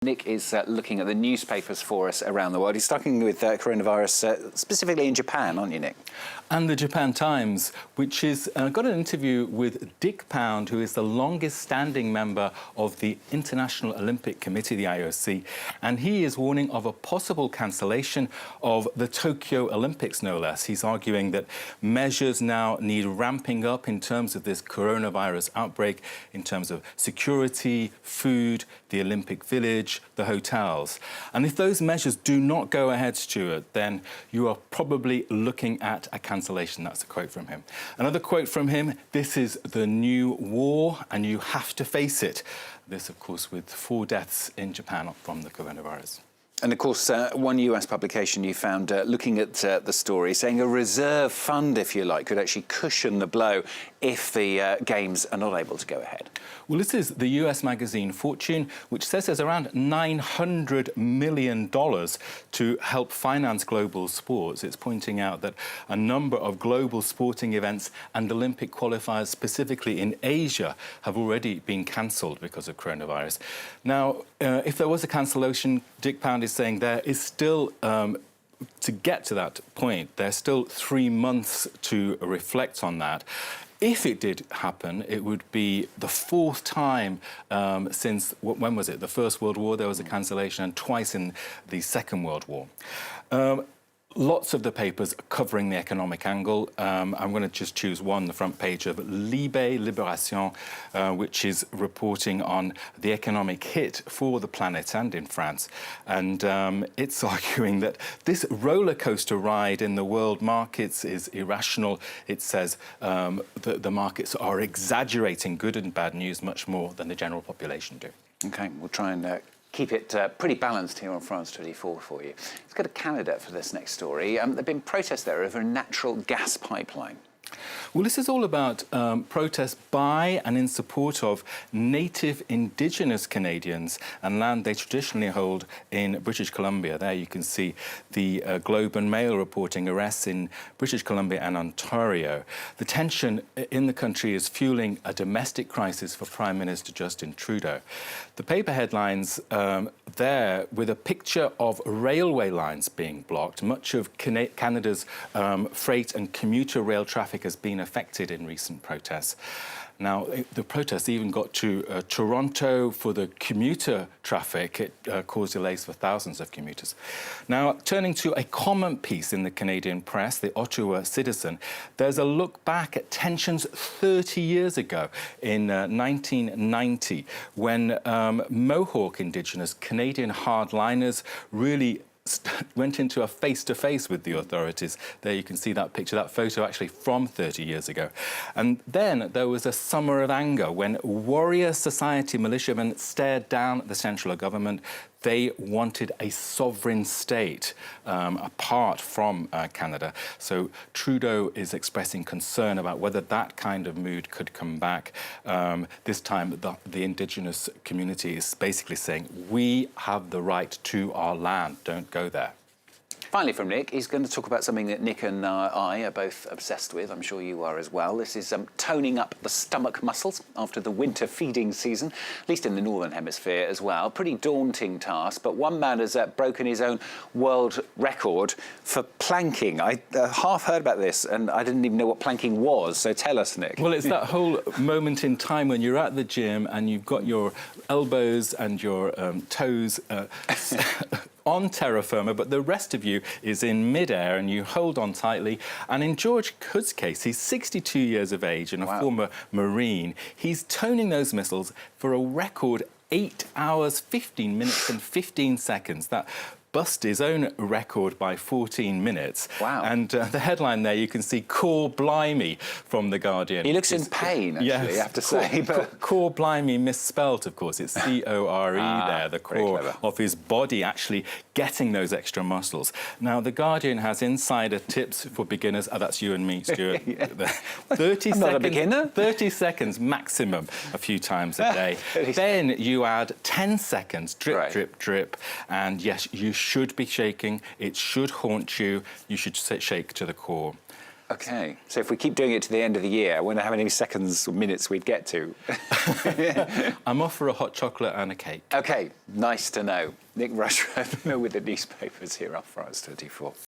Nick is looking at the newspapers for us around the world. He's starting with coronavirus, specifically in Japan, aren't you, Nick? And the Japan Times, which is got an interview with Dick Pound, who is the longest-standing member of the International Olympic Committee, the IOC, and he is warning of a possible cancellation of the Tokyo Olympics, no less. He's arguing that measures now need ramping up in terms of this coronavirus outbreak, in terms of security, food, the Olympic Village, the hotels. And if those measures do not go ahead, Stuart, then you are probably looking at a cancellation. That's a quote from him. Another quote from him: "This is the new war and you have to face it." This, of course, with 4 deaths in Japan from the coronavirus. And, of course, one US publication you found looking at the story, saying a reserve fund, if you like, could actually cushion the blow if the Games are not able to go ahead. Well, this is the US magazine Fortune, which says there's around $900 million to help finance global sports. It's pointing out that a number of global sporting events and Olympic qualifiers, specifically in Asia, have already been cancelled because of coronavirus. Now, if there was a cancellation, Dick Pound is saying there is still, to get to that point, there's still 3 months to reflect on that. If it did happen, it would be the 4th time since, when was it? The First World War, there was a cancellation, and twice in the Second World War. Lots of the papers covering the economic angle. I'm going to just choose one, the front page of Libération, which is reporting on the economic hit for the planet and in France. And it's arguing that this roller coaster ride in the world markets is irrational. It says that the markets are exaggerating good and bad news much more than the general population do. OK, we'll try and keep it pretty balanced here on France 24 for you. Let's go to Canada for this next story. There have been protests there over a natural gas pipeline. Well, this is all about protests by and in support of native Indigenous Canadians and land they traditionally hold in British Columbia. There you can see the Globe and Mail reporting arrests in British Columbia and Ontario. The tension in the country is fueling a domestic crisis for Prime Minister Justin Trudeau. The paper headlines there with a picture of railway lines being blocked. Much of Canada's freight and commuter rail traffic has been affected in recent protests. Now, the protests even got to Toronto for the commuter traffic. It caused delays for thousands of commuters. Now, turning to a common piece in the Canadian press, the Ottawa Citizen, there's a look back at tensions 30 years ago in 1990, when Mohawk Indigenous Canadian hardliners really went into a face-to-face with the authorities. There you can see that picture, that photo actually from 30 years ago. And then there was a summer of anger when warrior society militiamen stared down at the central government. They wanted a sovereign state apart from Canada. So Trudeau is expressing concern about whether that kind of mood could come back. This time, the Indigenous community is basically saying, we have the right to our land, don't go there. Finally from Nick, he's going to talk about something that Nick and I are both obsessed with. I'm sure you are as well. This is toning up the stomach muscles after the winter feeding season, at least in the Northern Hemisphere as well. Pretty daunting task, but one man has broken his own world record for planking. I half heard about this and I didn't even know what planking was, so tell us, Nick. Well, it's that whole moment in time when you're at the gym and you've got your elbows and your toes on terra firma, but the rest of you is in midair and you hold on tightly. And in George Hood's case, he's 62 years of age and a former Marine. He's toning those muscles for a record 8 hours, 15 minutes and 15 seconds. That bust his own record by 14 minutes. Wow. And the headline there, you can see "Core Blimey" from The Guardian. He looks in pain, actually, yes, I have to say. But Core Blimey misspelt, of course. It's C-O-R-E there, the core of his body actually getting those extra muscles. Now, The Guardian has insider tips for beginners. Oh, that's you and me, Stuart. 30 I'm seconds, not a beginner. 30 seconds maximum a few times a day. Then you add 10 seconds, drip, drip, drip. And yes, you should be shaking. It should haunt you. You should shake to the core. OK. So if we keep doing it to the end of the year, I wonder how many seconds or minutes we'd get to. I'm off for a hot chocolate and a cake. OK, nice to know. Nick Rushworth with the newspapers here on France 24.